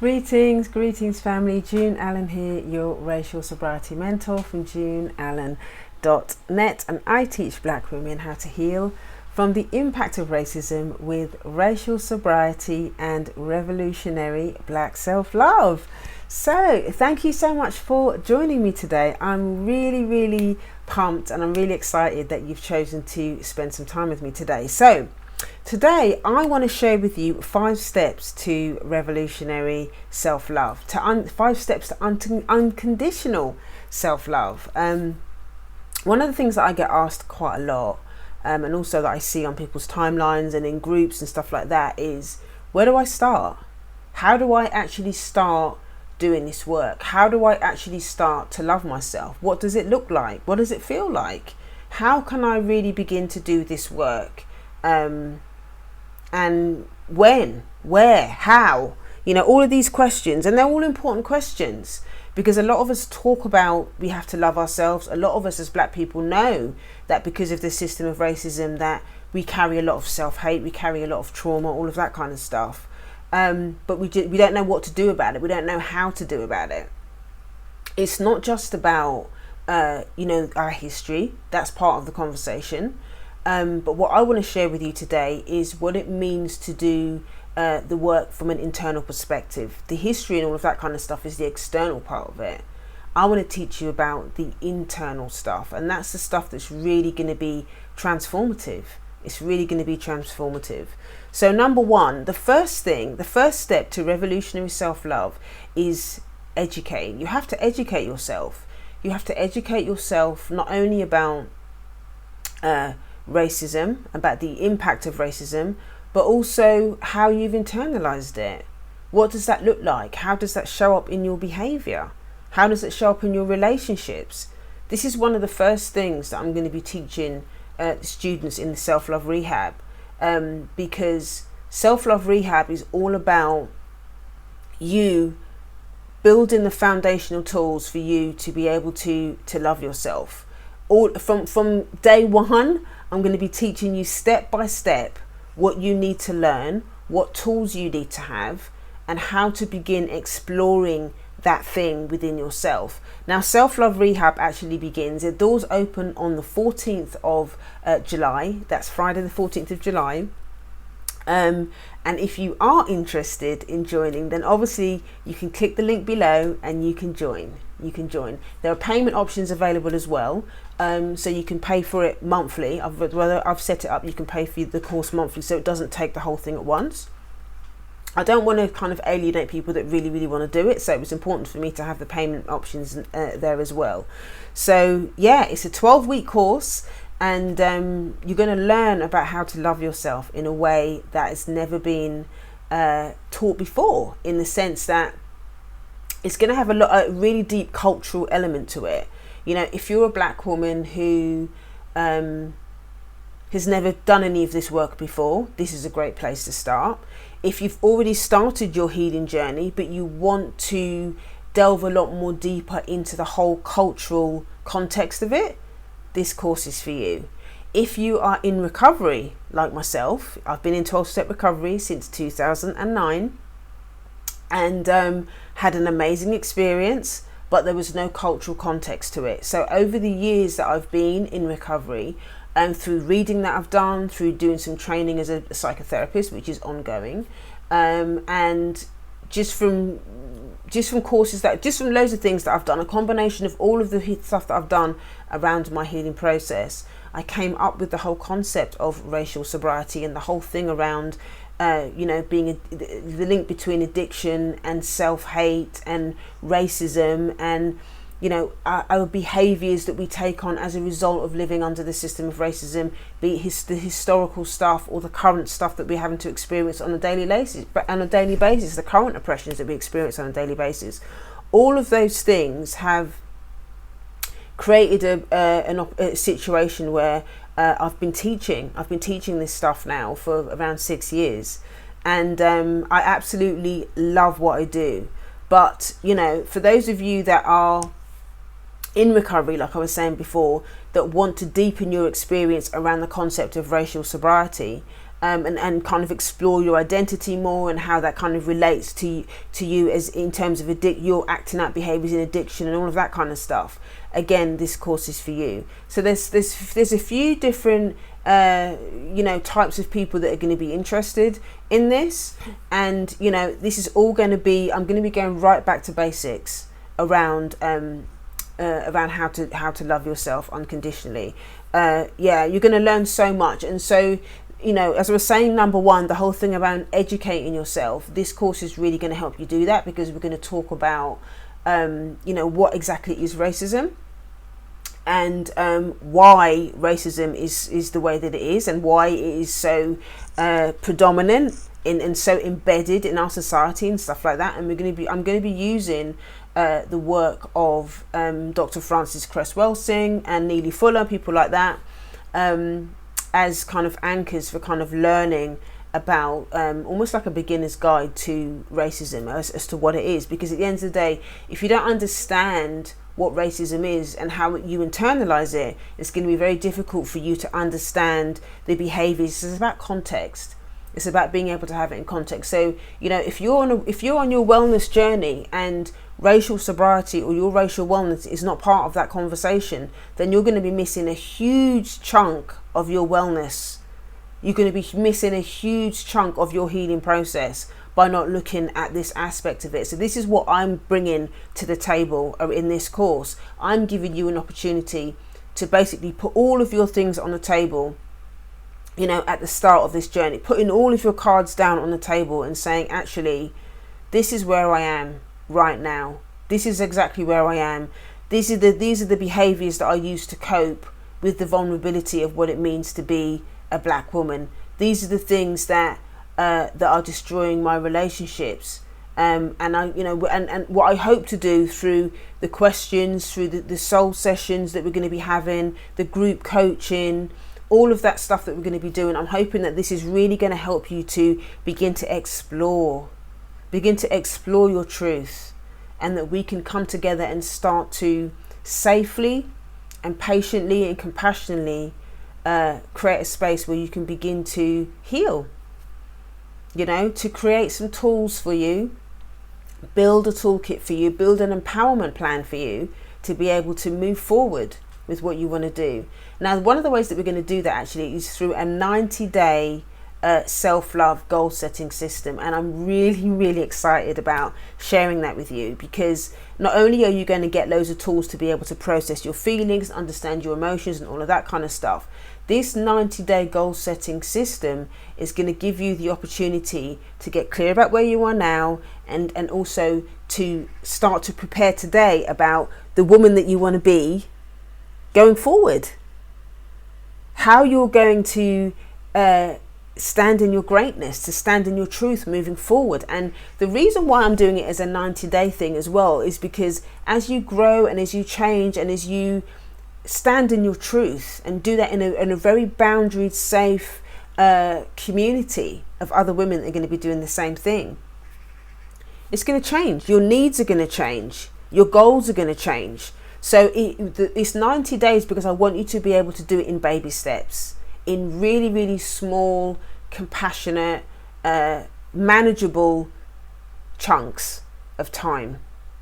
Greetings family, June Allen here, your racial sobriety mentor from juneallen.net, and I teach black women how to heal from the impact of racism with racial sobriety and revolutionary black self-love. So thank you so much for joining me today. I'm really pumped and I'm really excited that you've chosen to spend some time with me today. So today, I want to share with you 5 steps to revolutionary self-love, 5 steps to unconditional self-love. One of the things that I get asked quite a lot, and also that I see on people's timelines and in groups and stuff like that, is where do I start? How do I actually start doing this work? How do I actually start to love myself? What does it look like? What does it feel like? How can I really begin to do this work? And when, where, how, all of these questions, and they're all important questions, because a lot of us talk about we have to love ourselves. A lot of us as black people know that because of the system of racism that we carry a lot of self-hate, we carry a lot of trauma, all of that kind of stuff, but we don't know what to do about it. We don't know how to do about it. It's not just about our history. That's part of the conversation. But what I want to share with you today is what it means to do the work from an internal perspective. The history and all of that kind of stuff is the external part of it. I want to teach you about the internal stuff, and that's the stuff that's really going to be transformative. It's really going to be transformative. So number one, the first step to revolutionary self-love is educating. You have to educate yourself. You have to educate yourself not only about racism, about the impact of racism, but also how you've internalized it. What does that look like? How does that show up in your behavior? How does it show up in your relationships? This is one of the first things that I'm going to be teaching students in the self-love rehab, because self-love rehab is all about you building the foundational tools for you to be able to love yourself. All from day one, I'm going to be teaching you step by step what you need to learn, what tools you need to have, and how to begin exploring that thing within yourself. Now, self-love rehab actually begins, the doors open on the 14th of July. That's Friday the 14th of July. And if you are interested in joining, then obviously you can click the link below and you can join. There are payment options available as well, so you can pay for it monthly. I've set it up, you can pay for the course monthly, so it doesn't take the whole thing at once. I don't want to kind of alienate people that really want to do it, so it was important for me to have the payment options there as well. So yeah, it's a 12-week course, and you're going to learn about how to love yourself in a way that has never been taught before, in the sense that it's going to have a really deep cultural element to it. If you're a black woman who has never done any of this work before, this is a great place to start. If you've already started your healing journey, but you want to delve a lot more deeper into the whole cultural context of it, this course is for you. If you are in recovery, like myself, I've been in 12-step recovery since 2009, and had an amazing experience, but there was no cultural context to it. So over the years that I've been in recovery, and through reading that I've done, through doing some training as a psychotherapist, which is ongoing, and just from courses just from loads of things that I've done, a combination of all of the stuff that I've done around my healing process, I came up with the whole concept of racial sobriety and the whole thing around being the link between addiction and self-hate and racism, and our behaviors that we take on as a result of living under the system of racism, be it the historical stuff or the current stuff that we're having to experience on a daily basis, the current oppressions that we experience on a daily basis. All of those things have created a situation where I've been teaching this stuff now for around 6 years, and I absolutely love what I do. But for those of you that are in recovery, like I was saying before, that want to deepen your experience around the concept of racial sobriety, and kind of explore your identity more and how that kind of relates to you as in terms of your acting out behaviors in addiction and all of that kind of stuff. Again, this course is for you. So there's a few different types of people that are going to be interested in this, and this is all going to be, I'm going to be going right back to basics around how to love yourself unconditionally. You're going to learn so much. And so as I was saying, number one, the whole thing around educating yourself, this course is really going to help you do that, because we're going to talk about what exactly is racism, and why racism is the way that it is, and why it is so predominant and so embedded in our society and stuff like that. And I'm going to be using the work of Dr. Frances Cress Welsing and Neely Fuller, people like that, as kind of anchors for kind of learning about almost like a beginner's guide to racism as to what it is. Because at the end of the day, if you don't understand what racism is and how you internalize it, it's going to be very difficult for you to understand the behaviors. It's about context. It's about being able to have it in context. So if you're on your wellness journey and racial sobriety or your racial wellness is not part of that conversation, then you're going to be missing a huge chunk of your wellness. You're going to be missing a huge chunk of your healing process by not looking at this aspect of it. So this is what I'm bringing to the table in this course. I'm giving you an opportunity to basically put all of your things on the table, at the start of this journey, putting all of your cards down on the table and saying, actually, this is where I am right now. This is exactly where I am. These are the behaviors that I use to cope with the vulnerability of what it means to be a black woman. These are the things that are destroying my relationships. And what I hope to do through the questions, through the soul sessions that we're going to be having, the group coaching, all of that stuff that we're going to be doing, I'm hoping that this is really going to help you to begin to explore your truth, and that we can come together and start to safely and patiently and compassionately create a space where you can begin to heal, to create some tools for you, build a toolkit for you, build an empowerment plan for you to be able to move forward with what you want to do. Now, one of the ways that we're going to do that actually is through a 90-day self-love goal setting system, and I'm really, really excited about sharing that with you, because not only are you going to get loads of tools to be able to process your feelings, understand your emotions and all of that kind of stuff, this 90-day goal setting system is going to give you the opportunity to get clear about where you are now, and also to start to prepare today about the woman that you want to be going forward, how you're going to stand in your greatness, to stand in your truth moving forward. And the reason why I'm doing it as a 90-day thing as well is because as you grow and as you change and as you stand in your truth and do that in a very boundaried, safe community of other women that are going to be doing the same thing, it's going to change. Your needs are going to change. Your goals are going to change. So it's 90 days because I want you to be able to do it in baby steps, in really, really small, compassionate, manageable chunks of time.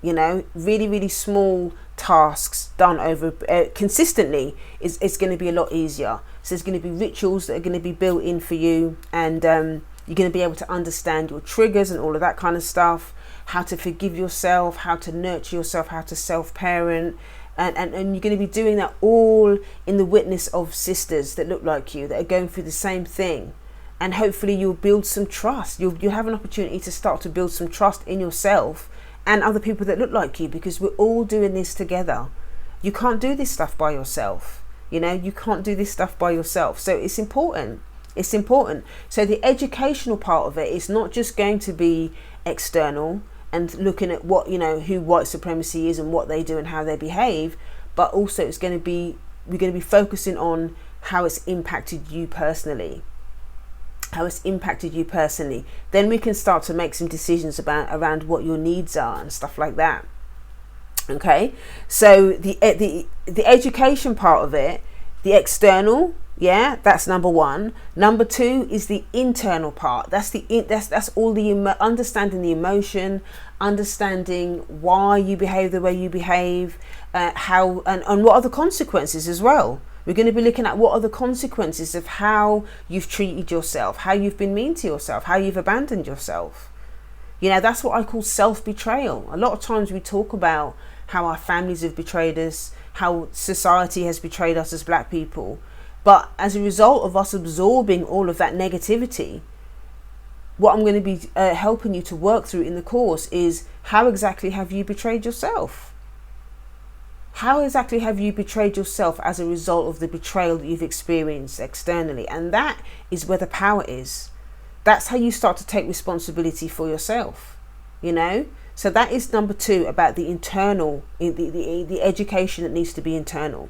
Really, really small tasks done over consistently is going to be a lot easier. So there's going to be rituals that are going to be built in for you, and you're going to be able to understand your triggers and all of that kind of stuff, how to forgive yourself, how to nurture yourself, how to self-parent. And you're going to be doing that all in the witness of sisters that look like you, that are going through the same thing. And hopefully you'll build some trust. You'll have an opportunity to start to build some trust in yourself and other people that look like you, because we're all doing this together. You can't do this stuff by yourself. You can't do this stuff by yourself. So it's important. It's important. So the educational part of it is not just going to be external and looking at what, who white supremacy is and what they do and how they behave, but also we're going to be focusing on how it's impacted you personally. Then we can start to make some decisions around what your needs are and stuff like that. Okay, so the education part of it, the external, Yeah, that's number one. Number two is the internal part. That's all the understanding the emotion, understanding why you behave the way you behave, how and what are the consequences as well. We're going to be looking at what are the consequences of how you've treated yourself, how you've been mean to yourself, how you've abandoned yourself. You know, that's what I call self-betrayal. A lot of times we talk about how our families have betrayed us, how society has betrayed us as black people. But as a result of us absorbing all of that negativity, what I'm going to be helping you to work through in the course is how exactly have you betrayed yourself? How exactly have you betrayed yourself as a result of the betrayal that you've experienced externally? And that is where the power is. That's how you start to take responsibility for yourself, you know? So that is number two, about the internal, the education that needs to be internal.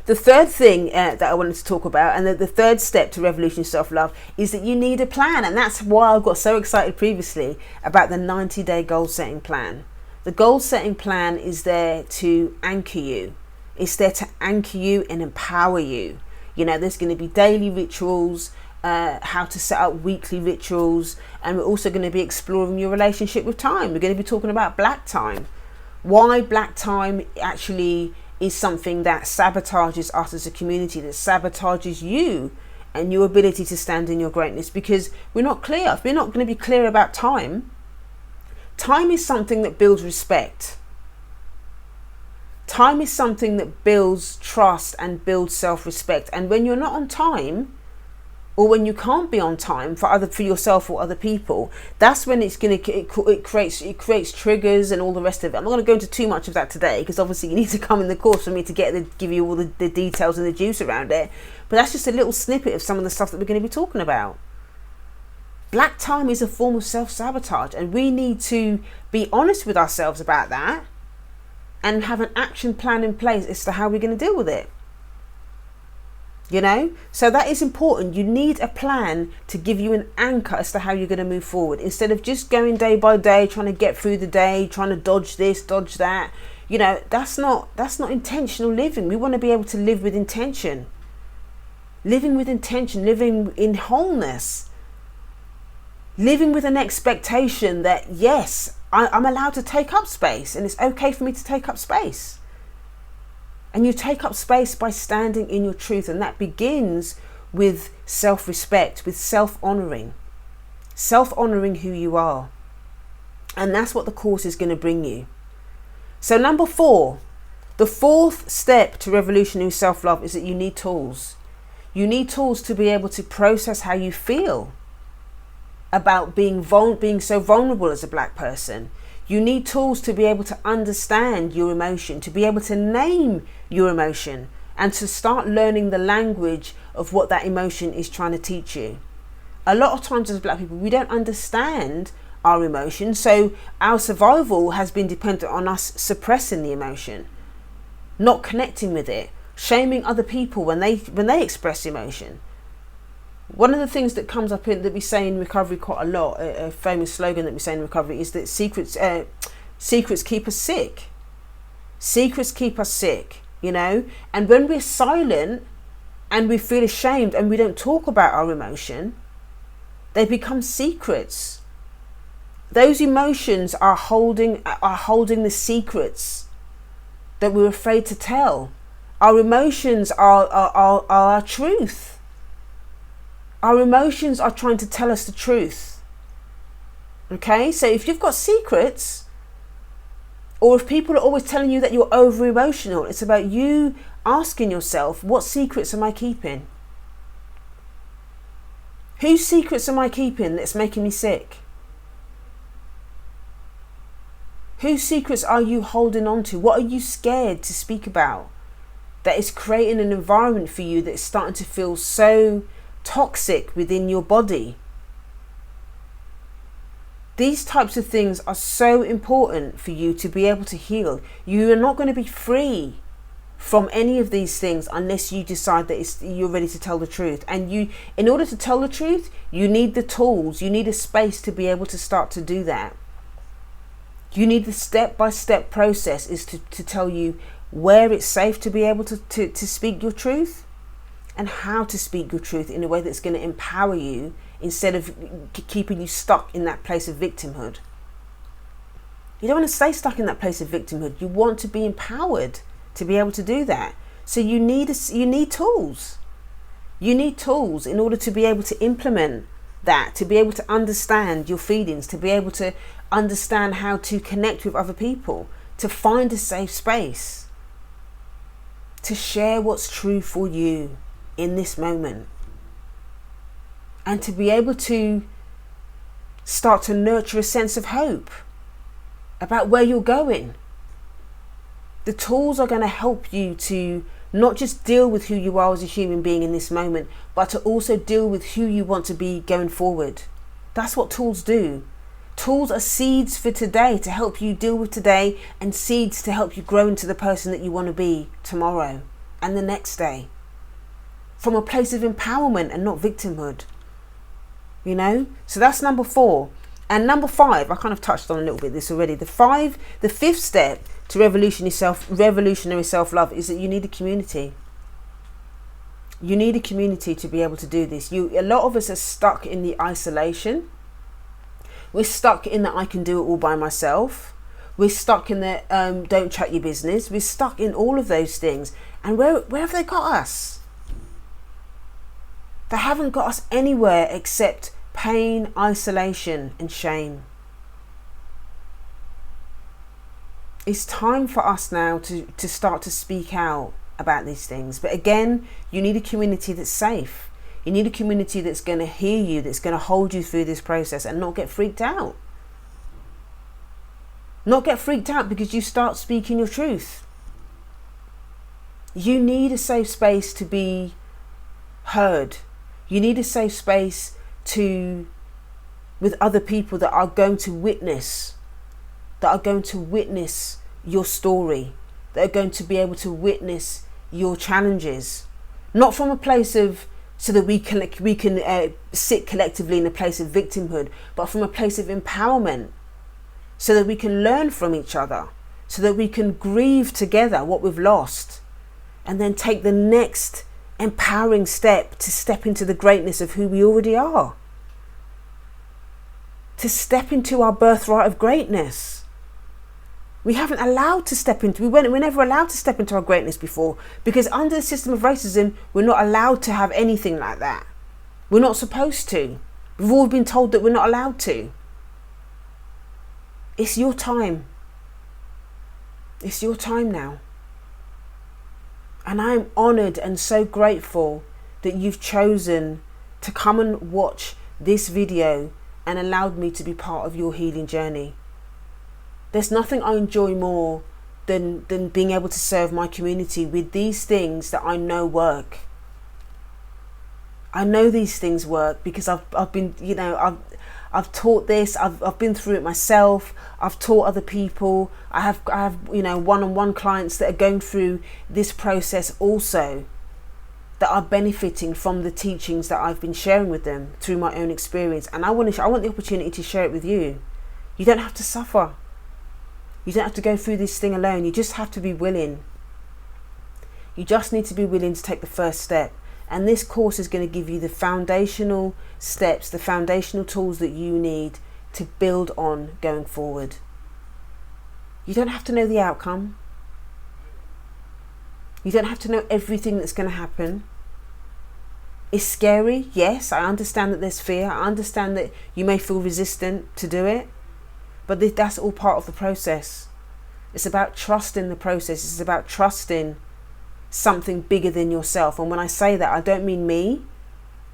The third thing that I wanted to talk about, and the third step to revolutionary self-love, is that you need a plan. And that's why I got so excited previously about the 90-day goal setting plan. The goal setting plan is there to anchor you. It's there to anchor you and empower you. You know, there's going to be daily rituals, how to set up weekly rituals, and we're also going to be exploring your relationship with time. We're going to be talking about black time. Why black time actually is something that sabotages us as a community, that sabotages you and your ability to stand in your greatness, because we're not clear. If we're not going to be clear about time, time is something that builds respect. Time is something that builds trust and builds self-respect. And when you're not on time, or when you can't be on time for yourself or other people, that's when it creates triggers and all the rest of it. I'm not going to go into too much of that today, because obviously you need to come in the course for me to give you all the details and the juice around it. But that's just a little snippet of some of the stuff that we're going to be talking about. Black time is a form of self-sabotage, and we need to be honest with ourselves about that and have an action plan in place as to how we're going to deal with it. You know, so that is important. You need a plan to give you an anchor as to how you're going to move forward, instead of just going day by day, trying to get through the day, trying to dodge this, dodge that. You know, that's not intentional living. We want to be able to live with intention, living in wholeness, living with an expectation that, yes, I'm allowed to take up space, and it's okay for me to take up space. And you take up space by standing in your truth. And that begins with self-respect, with self-honouring who you are. And that's what the course is going to bring you. So number 4, the fourth step to revolutionary self-love is that you need tools. You need tools to be able to process how you feel about being so vulnerable as a black person. You need tools to be able to understand your emotion, to be able to name your emotion, and to start learning the language of what that emotion is trying to teach you. A lot of times as black people, we don't understand our emotion, so our survival has been dependent on us suppressing the emotion, not connecting with it, shaming other people when they express emotion. One of the things that comes up that we say in recovery quite a lot, a famous slogan that we say in recovery, is that secrets keep us sick. Secrets keep us sick, you know. And when we're silent and we feel ashamed and we don't talk about our emotion, they become secrets. Those emotions are holding the secrets that we're afraid to tell. Our emotions are our truth. Our emotions are trying to tell us the truth. Okay, so if you've got secrets, or if people are always telling you that you're over emotional, it's about you asking yourself, what secrets am I keeping? Whose secrets am I keeping that's making me sick? Whose secrets are you holding on to? What are you scared to speak about that is creating an environment for you that's starting to feel so toxic within your body? These types of things are so important for you to be able to heal. You are not going to be free from any of these things unless you decide that you're ready to tell the truth. And in order to tell the truth, you need the tools, you need a space to be able to start to do that. You need the step-by-step process is to tell you where it's safe to be able to speak your truth, and how to speak your truth in a way that's going to empower you instead of keeping you stuck in that place of victimhood. You don't want to stay stuck in that place of victimhood. You want to be empowered to be able to do that. So you need tools. You need tools in order to be able to implement that, to be able to understand your feelings, to be able to understand how to connect with other people, to find a safe space, to share what's true for you in this moment, and to be able to start to nurture a sense of hope about where you're going. The tools are going to help you to not just deal with who you are as a human being in this moment, but to also deal with who you want to be going forward. That's what tools do. Tools are seeds for today to help you deal with today, and seeds to help you grow into the person that you want to be tomorrow and the next day, from a place of empowerment and not victimhood. You know, so that's number 4. And number 5, I kind of touched on a little bit this already. The 5th step to revolutionary self-love is that you need a community. You need a community to be able to do this. A lot of us are stuck in the isolation. We're stuck in the I can do it all by myself. We're stuck in the don't chat your business. We're stuck in all of those things. And where have they got us? They haven't got us anywhere except pain, isolation, and shame. It's time for us now to start to speak out about these things. But again, you need a community that's safe. You need a community that's going to hear you, that's going to hold you through this process and not get freaked out. Not get freaked out because you start speaking your truth. You need a safe space to be heard. You need a safe space with other people that are going to witness your story, that are going to be able to witness your challenges, not from a place of so that we can sit collectively in a place of victimhood, but from a place of empowerment, so that we can learn from each other, so that we can grieve together what we've lost, and then take the next empowering step to step into the greatness of who we already are, to step into our birthright of greatness. We're never allowed to step into our greatness before, because under the system of racism, we're not allowed to have anything like that. We're not supposed to. We've all been told that we're not allowed to. It's your time. It's your time now. And I am honoured and so grateful that you've chosen to come and watch this video and allowed me to be part of your healing journey. There's nothing I enjoy more than being able to serve my community with these things that I know work. I know these things work because I've been, I've taught this. I've been through it myself. I've taught other people. I have one-on-one clients that are going through this process also, that are benefiting from the teachings that I've been sharing with them through my own experience. And I want the opportunity to share it with you. You don't have to suffer. You don't have to go through this thing alone. You just have to be willing. You just need to be willing to take the first step. And this course is going to give you the foundational steps, the foundational tools that you need to build on going forward. You don't have to know the outcome. You don't have to know everything that's going to happen. It's scary, yes. I understand that there's fear. I understand that you may feel resistant to do it. But that's all part of the process. It's about trusting the process. It's about trusting something bigger than yourself. And when I say that, I don't mean me.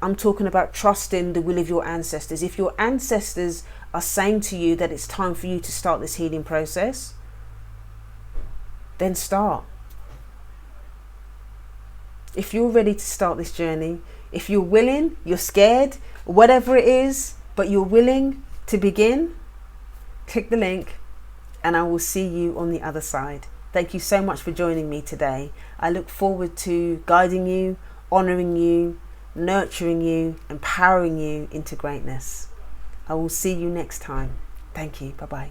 I'm talking about trusting the will of your ancestors. If your ancestors are saying to you that it's time for you to start this healing process, then start. If you're ready to start this journey, if you're willing, you're scared, whatever it is, but you're willing to begin, click the link and I will see you on the other side. Thank you so much for joining me today. I look forward to guiding you, honouring you, nurturing you, empowering you into greatness. I will see you next time. Thank you. Bye-bye.